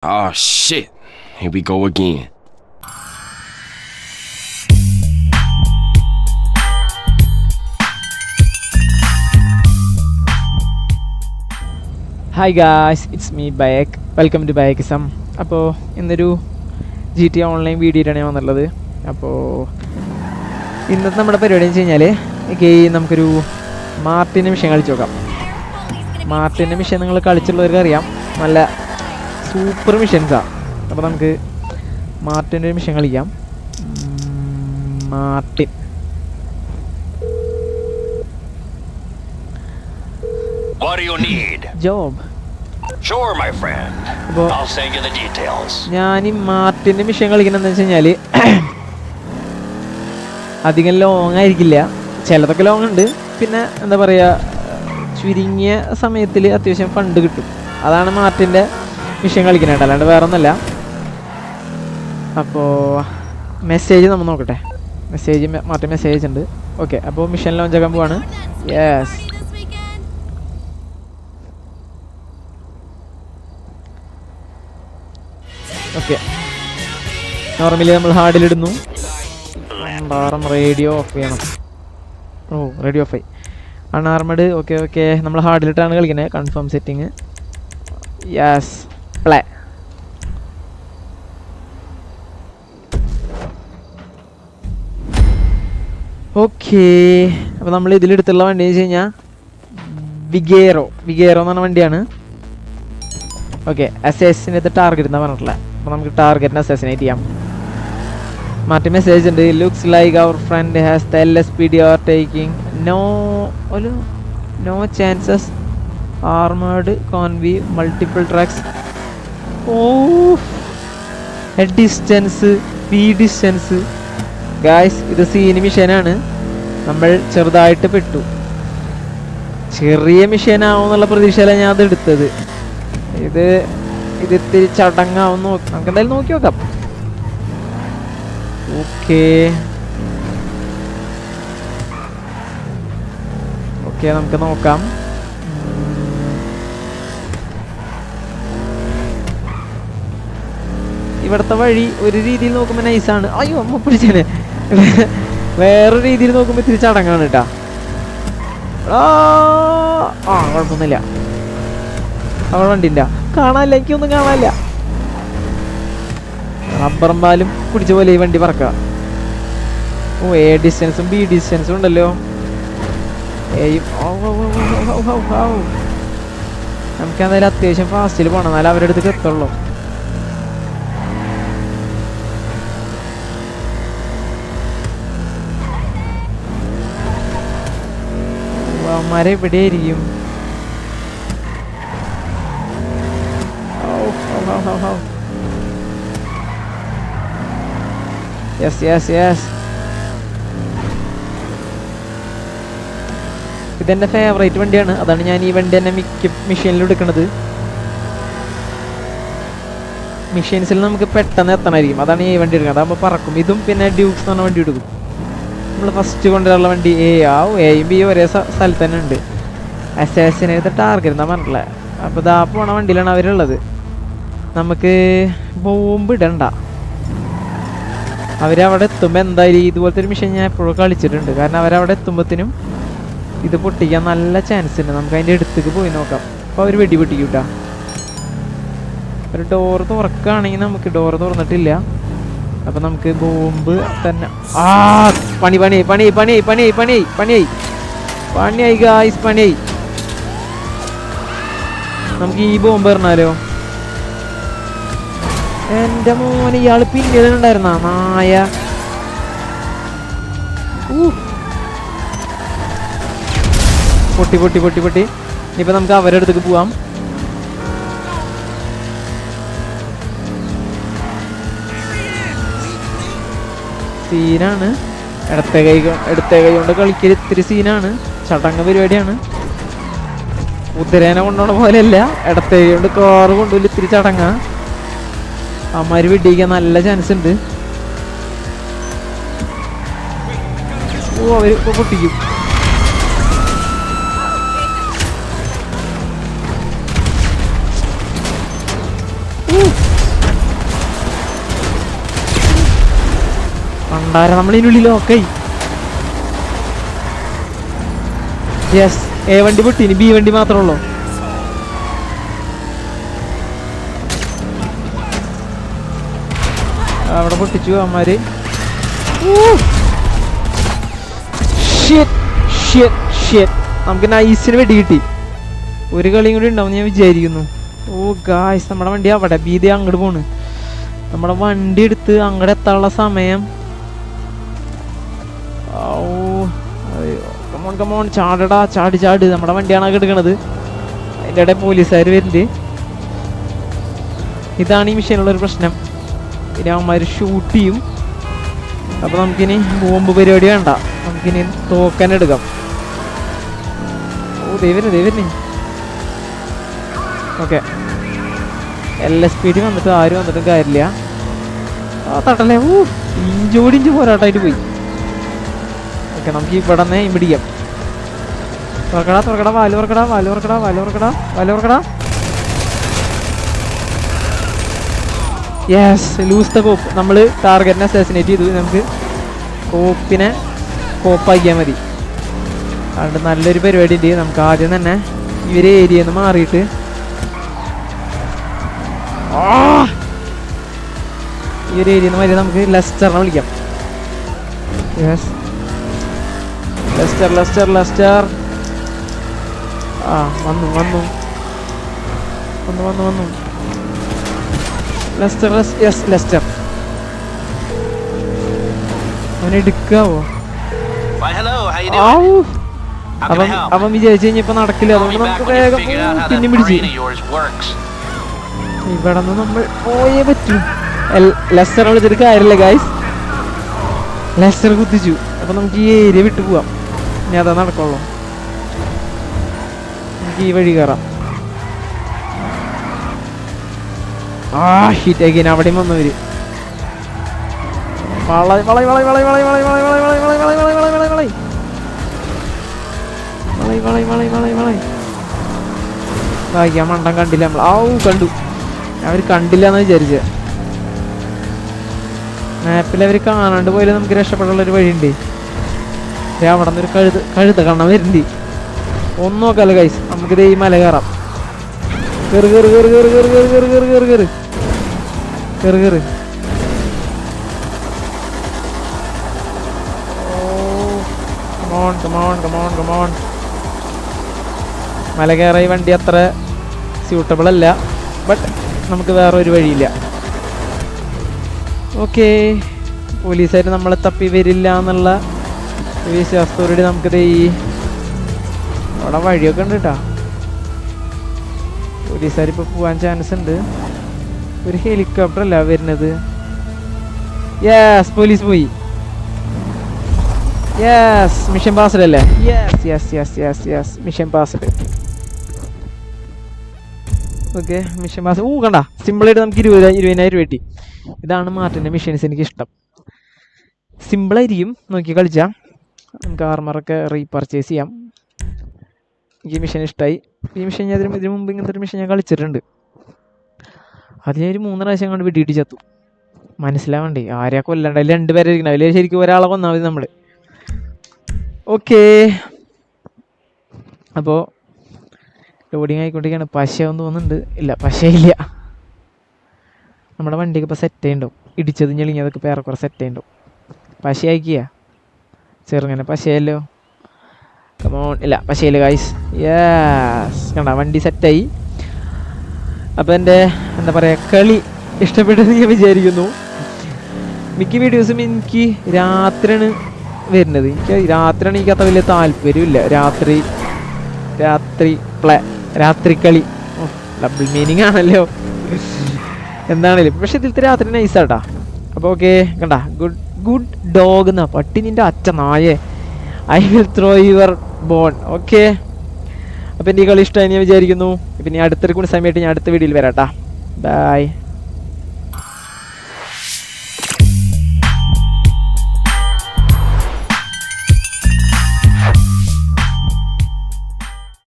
Oh shit. Here we go again. Hi guys, it's me Bayak. Welcome to ബയക്കിസം. അപ്പോൾ ഇന്നൊരു GTA online വീഡിയോയിലാണ് ഞാൻ വന്നുള്ളത്. അപ്പോൾ ഇന്നത്തെ നമ്മുടെ പരിപാടി എന്ന് വെച്ച് കഴിഞ്ഞാൽ നമുക്കൊരു മാർട്ടിൻ്റെ മിഷൻ കളിച്ച് നോക്കാം. മാർട്ടിൻ്റെ മിഷൻ നിങ്ങൾ കളിച്ചുള്ളവർക്ക് അറിയാം, നല്ല സൂപ്പർ മിഷൻസാണ്. അപ്പോൾ നമുക്ക് മാർട്ടിൻ്റെ മിഷൻ കളിക്കാം. Martin What do you need? Job. Sure, my friend. I'll send you the details. ഞാൻ ഈ മാർട്ടിൻ്റെ മിഷൻ കളിക്കുന്നത് എന്താ വെച്ച് കഴിഞ്ഞാൽ അധികം ലോങ് ആയിരിക്കില്ല, ചിലതൊക്കെ ലോങ് ഉണ്ട്. പിന്നെ എന്താ പറയുക, ചുരുങ്ങിയ സമയത്തിൽ അത്യാവശ്യം ഫണ്ട് കിട്ടും. അതാണ് മാർട്ടിൻ്റെ മിഷൻ കളിക്കാനായിട്ട്, അല്ലാണ്ട് വേറെ ഒന്നല്ല. അപ്പോൾ മെസ്സേജ് നമ്മൾ നോക്കട്ടെ. മാർട്ടിൻ മെസ്സേജ് ഉണ്ട്. ഓക്കെ, അപ്പോൾ മിഷൻ ലോഞ്ച് ആക്കാൻ പോവാണ്. Yes, okay. നോർമലി നമ്മൾ ഹാർഡിലിടുന്നു. റേഡിയോ ഓഫ് ചെയ്യണം. ഓ, റേഡിയോ ഓഫ് ആയി. അൺആർമഡ്. ഓക്കെ, നമ്മൾ ഹാർഡിലിട്ടാണ് കളിക്കുന്നത്. Confirm setting. Yes, play. Okay, അപ്പോൾ നമ്മൾ ഇതിലെടുത്തുള്ള വണ്ടി എന്ന് വെച്ച് കഴിഞ്ഞാൽ വിഗേറോ എന്ന് പറഞ്ഞ വണ്ടിയാണ്. ഓക്കെ, അസേസിനകത്ത് ടാർഗറ്റ് എന്നാണ് പറഞ്ഞിട്ടുള്ളത്. അപ്പോൾ നമുക്ക് ടാർഗറ്റിനെ അസേസിനേറ്റ് ചെയ്യാം. മാറ്റി മെസ്സേജ് ഉണ്ട്. Looks like our front has the LSPD are taking no chances armoured convoy multiple trucks. Oh, distance, distance guys, ഇത് സീനി മിഷനാണ്. നമ്മൾ ചെറുതായിട്ട് പെട്ടു. ചെറിയ മിഷനാവും എന്നുള്ള പ്രതീക്ഷയിലാണ് ഞാൻ അത് എടുത്തത്. ഇത് ഇത്തിരി ചടങ്ങാവും. നമുക്ക് എന്തായാലും നോക്കി നോക്കാം. ഓക്കെ, നമുക്ക് നോക്കാം. ഇവിടുത്തെ വഴി ഒരു രീതിയിൽ നോക്കുമ്പോൾ നൈസാണ്. അയ്യോ, അമ്മ പിടിച്ചേനെ. വേറൊരു രീതിയിൽ നോക്കുമ്പോൾ ഇത്തിരി ചടങ്ങാണ് കേട്ടാ. കുഴപ്പമൊന്നുമില്ല. അവിടെ വണ്ടില്ല, കാണാനില്ല, എനിക്കൊന്നും കാണാനില്ല. റബ്ബറും പാലും പിടിച്ച പോലെ ഈ വണ്ടി പറക്കുക. ഓ, A ഡിസ്റ്റൻസും B ഡിസ്റ്റൻസും ഉണ്ടല്ലോ. നമുക്ക് എന്തായാലും അത്യാവശ്യം ഫാസ്റ്റിൽ പോകണം, എന്നാലും അവരുടെ അടുത്ത് എത്തുള്ളൂ. അവന്മാരെ എവിടെയായിരിക്കും? യെസ്, ഇതെൻ്റെ ഫേവറേറ്റ് വണ്ടിയാണ്. അതാണ് ഞാൻ ഈ വണ്ടി തന്നെ മിക്ക മിഷീനിലും എടുക്കുന്നത്. മിഷീൻസിൽ നമുക്ക് പെട്ടെന്ന് എത്തണമായിരിക്കും, അതാണ് ഈ വണ്ടി എടുക്കുന്നത്. അതാകുമ്പോൾ പറക്കും. ഇതും പിന്നെ ഡ്യൂക്സ് എന്ന് പറഞ്ഞ വണ്ടി എടുക്കും. നമ്മൾ ഫസ്റ്റ് കൊണ്ടുവരാനുള്ള വണ്ടി എയും ബിയും ഒരേ സ്ഥലത്ത് തന്നെ ഉണ്ട്. അസാസിനകത്ത് ടാർഗറ്റ് എന്നാ പറഞ്ഞിട്ടുള്ളത്. അപ്പോൾ ഇതാ പോണ വണ്ടിയിലാണ് അവരുള്ളത്. നമുക്ക് ബോംബ് ഇടണ്ട. അവരവിടെ എത്തുമ്പോൾ എന്തായാലും ഇതുപോലത്തെ ഒരു മിഷൻ ഞാൻ എപ്പോഴും കളിച്ചിട്ടുണ്ട്. കാരണം അവരവിടെ എത്തുമ്പോഴത്തേനും ഇത് പൊട്ടിക്കാൻ നല്ല ചാൻസ് ഉണ്ട്. നമുക്ക് അതിൻ്റെ അടുത്തേക്ക് പോയി നോക്കാം. അപ്പോൾ അവർ വെടി പൊട്ടിക്കൂട്ടാ. ഒരു ഡോറ് തുറക്കുകയാണെങ്കിൽ നമുക്ക് ഡോറ് തുറന്നിട്ടില്ല. അപ്പം നമുക്ക് ബോംബ് തന്നെ. പണിയായി ഗായ്സ്, പണിയായി. നമുക്ക് ഈ ബോംബ് എറിഞ്ഞാലോ? എൻ്റെ മോനെ, ഇയാൾ പിന്നീടുണ്ടായിരുന്ന നായ. പൊട്ടി. ഇനിയിപ്പോൾ നമുക്ക് അവരുടെ അടുത്തേക്ക് പോവാം. സീനാണ്. ഇടത്തെ കൈ കൊണ്ട് കളിക്കൽ ഇത്തിരി സീനാണ്. ചടങ്ങ് പരിപാടിയാണ്. കുതിരേനെ കൊണ്ടുപോണ പോലെയല്ല, ഇടത്തെ കൈ കൊണ്ട് കാറ് കൊണ്ടുപോയി ഇത്തിരി ചടങ്ങാ. അമ്മാര് വെടിയിക്കാൻ നല്ല ചാൻസ് ഉണ്ട്. ഓ, അവര് ഇപ്പൊ പൊട്ടിക്കും. പണ്ടാര നമ്മളിനുള്ളിൽ ഓക്കെ. യെസ്, എ വണ്ടി പൊട്ടി, ഇനി ബി വണ്ടി മാത്രമേ ഉള്ളൂ. അവിടെ പൊട്ടിച്ചു അമ്മമാര്. നമുക്ക് നൈസിന് വെടി കിട്ടി. ഒരു കളിയും കൂടി ഉണ്ടാവും ഞാൻ വിചാരിക്കുന്നു. ഓ ഗായ്സ്, നമ്മുടെ വണ്ടി അവിടെ ബീതി അങ്ങോട്ട് പോണ്. നമ്മുടെ വണ്ടി എടുത്ത് അങ്ങോട്ട് എത്താനുള്ള സമയം. കമോൺ ചാടടാ, ചാട്. നമ്മുടെ വണ്ടിയാണ് അങ്ങ് എടുക്കണത്. അതിൻ്റെ ഇടയിൽ പോലീസുകാർ വരുന്നുണ്ട്. ഇതാണ് ഈ മിഷീനുള്ളൊരു പ്രശ്നം. ഇനി അവന്മാർ ഷൂട്ട് ചെയ്യും. അപ്പോൾ നമുക്കിനി ബോംബ് പരിപാടി വേണ്ട, നമുക്കിനി തോക്കാൻ എടുക്കാം. ഓ ദൈവനെ ഓക്കെ. LSPD വന്നിട്ട് ആരും വന്നിട്ടും കാര്യമില്ല. തട്ടല്ലേ. ഇഞ്ചോടിഞ്ച് പോരാട്ടമായിട്ട് പോയി. ഓക്കെ, നമുക്ക് ഇവിടെ നിന്ന് പിടിക്കാം. തുറക്കടാ വാല് തുറക്കടാ. യെസ്, ലൂസ് ദ കോപ്പ്. നമ്മൾ ടാർഗറ്റിനെ അസാസിനേറ്റ് ചെയ്തു. നമുക്ക് കോപ്പിനെ കോപ്പാക്കിയാൽ മതി. അതുകൊണ്ട് നല്ലൊരു പരിപാടി ഉണ്ട്. നമുക്ക് ആദ്യം തന്നെ ഇവരെ ഏരിയയിൽ നിന്ന് മാറിയിട്ട് ഈ ഒരു ഏരിയയിൽ നിന്ന് മാറി നമുക്ക് ലെസ്റ്ററിനെ വിളിക്കാം. Yes, Leicester. വന്നു. ലെസ്റ്റർ അവനെടുക്കാവോ? അവൻ വിചാരിച്ചു കഴിഞ്ഞപ്പോ നടക്കില്ല. അതുകൊണ്ട് നമുക്ക് വേഗം പിന്നെ പിടിച്ച് ഇവിടെ നിന്ന് നമ്മൾ പോയേ പറ്റൂ. ലെസ്റ്റർ വിളിച്ചിട്ട് കാര്യമില്ല ഗായ്സ്. ലെസ്റ്റർ കുത്തിച്ചു. അപ്പൊ നമുക്ക് ഈ ഏരിയ വിട്ടു പോവാം. ഇനി അതാ നടക്കുള്ളൂ. നമുക്ക് ഈ വഴി കയറാം. ഹിറ്റാക്കി അവിടെയും വന്നവര്. മണ്ടം കണ്ടില്ല നമ്മൾ. കണ്ടു. അവർ കണ്ടില്ല എന്ന് വിചാരിച്ച. മാപ്പിൽ അവർ കാണാണ്ട് പോയാലും നമുക്ക് രക്ഷപ്പെടാനുള്ളൊരു വഴിയുണ്ട്. അവിടെ നിന്ന് ഒരു കഴുത കാണാൻ വരുന്നുണ്ട്. ഒന്നും നോക്കാല്ലോ ഗൈസ്. നമുക്കിത് ഈ മല കയറാം. കേറ്. കമോൺ. മല കയറാൻ ഈ വണ്ടി അത്ര സ്യൂട്ടബിൾ അല്ല. ബട്ട് നമുക്ക് വേറെ ഒരു വഴിയില്ല. ഓക്കെ, പോലീസുകാർ നമ്മളെ തപ്പി വരില്ല എന്നുള്ള വിശ്വാസത്തോടെ നമുക്കിത് ഈ അവിടെ വഴിയൊക്കെ ഉണ്ട് കേട്ടോ. പോലീസുകാർ ഇപ്പോൾ പോകാൻ ചാൻസ് ഉണ്ട്. ഒരു ഹെലികോപ്റ്റർ അല്ല വരുന്നത്. യെസ്, പോലീസ് പോയി. യെസ്, മിഷൻ പാസ്ഡ് അല്ലേ? Yes, mission passed. Okay, mission pass. കണ്ട, സിമ്പിളായിട്ട് നമുക്ക് 20,000 കിട്ടി. ഇതാണ് മാർട്ടിൻ്റെ മിഷൻസ് എനിക്കിഷ്ടം. സിമ്പിളായിരിക്കും, നോക്കി കളിച്ചാൽ. നമുക്ക് ആർമറൊക്കെ റീപർച്ചേസ് ചെയ്യാം. എനിക്ക് ഈ മിഷൻ ഇഷ്ടമായി. ഈ മിഷൻ ഞാൻ ഇതിന് മുമ്പ് ഇങ്ങനത്തെ ഒരു മിഷൻ ഞാൻ കളിച്ചിട്ടുണ്ട്. അത് ഞാൻ ഒരു 3 പ്രാവശ്യം കൊണ്ട് വെടിയിട്ട് ചത്തു. മനസ്സിലാവണ്ടേ ആരെയാ കൊല്ലണ്ട. അതിൽ 2 പേരെ ഇരിക്കണം. അതിൽ ശരിക്കും ഒരാളെ കൊന്നാൽ മതി നമ്മൾ. ഓക്കെ, അപ്പോൾ ലോഡിങ് ആയിക്കൊണ്ടിരിക്കുകയാണ്. പശയൊന്നും തോന്നുന്നുണ്ട്. ഇല്ല, പശയില്ല. നമ്മുടെ വണ്ടിയൊക്കെ ഇപ്പോൾ സെറ്റ് ചെയ്യുന്നുണ്ടാവും. ഇടിച്ചതും ഞെളിഞ്ഞതൊക്കെ ഇപ്പോൾ ഏറെക്കുറെ സെറ്റ് ചെയ്യുന്നുണ്ടാവും. പശ അയക്കുക ചെറുങ്ങനെ. പശയല്ലോ. കമോൺ. ഇല്ല, പശയില്ല ഗൈസ്. യെസ്, കണ്ട വണ്ടി സെറ്റായി. അപ്പോൾ എൻ്റെ എന്താ പറയുക, കളി ഇഷ്ടപ്പെട്ടെന്ന് ഞാൻ വിചാരിക്കുന്നു. മിക്ക വീഡിയോസും എനിക്ക് രാത്രിയാണ് വരുന്നത്. രാത്രിയാണ് എനിക്ക് അത്ര വലിയ താല്പര്യമില്ല. രാത്രി കളി ഡബിൾ മീനിങ് ആണല്ലോ എന്താണേലും. പക്ഷെ ഇതിലത്തെ രാത്രി നൈസാട്ടാ. അപ്പോൾ ഓക്കെ, കണ്ട ഗുഡ് ഡോഗ് എന്നാ. പട്ടി നിൻ്റെ അച്ഛ നായേ. I will throw your bone. Okay, അപ്പോൾ എൻ്റെ ഈ കളി ഇഷ്ടമായി ഞാൻ വിചാരിക്കുന്നു. പിന്നെ അടുത്തൊരു കൂടി സമയമായിട്ട് ഞാൻ അടുത്ത വീഡിയോയിൽ വരാട്ടാ. ബൈ.